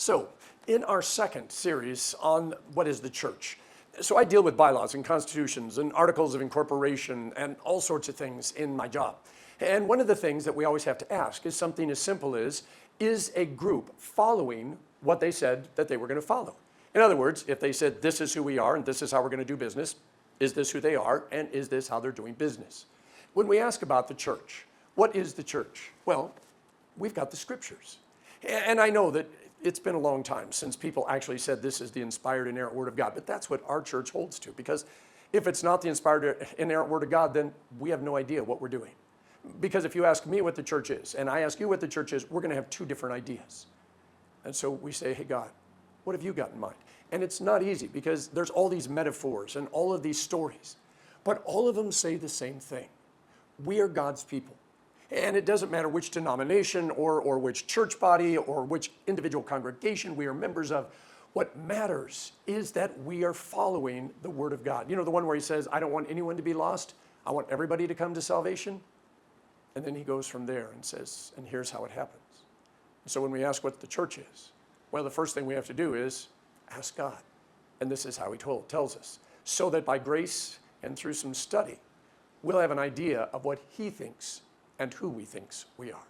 So, in our second series on what is the church, so I deal with bylaws and constitutions and articles of incorporation and all sorts of things in my job. And one of the things that we always have to ask is something as simple as, is a group following what they said that they were going to follow? In other words, if they said this is who we are and this is how we're going to do business, is this who they are and is this how they're doing business? When we ask about the church, what is the church? Well, we've got the scriptures. And I know that it's been a long time since people actually said this is the inspired inerrant word of God, but that's what our church holds to, because if it's not the inspired inerrant word of God, then we have no idea what we're doing. Because if you ask me what the church is, and I ask you what the church is, we're going to have two different ideas. And so we say, hey, God, what have you got in mind? And it's not easy because there's all these metaphors and all of these stories, but all of them say the same thing. We are God's people. And it doesn't matter which denomination or which church body or which individual congregation we are members of. What matters is that we are following the Word of God. You know, the one where he says, I don't want anyone to be lost. I want everybody to come to salvation. And then he goes from there and says, and here's how it happens. So when we ask what the church is, well, the first thing we have to do is ask God. And this is how he tells us. So that by grace and through some study, we'll have an idea of what he thinks and who we thinks we are.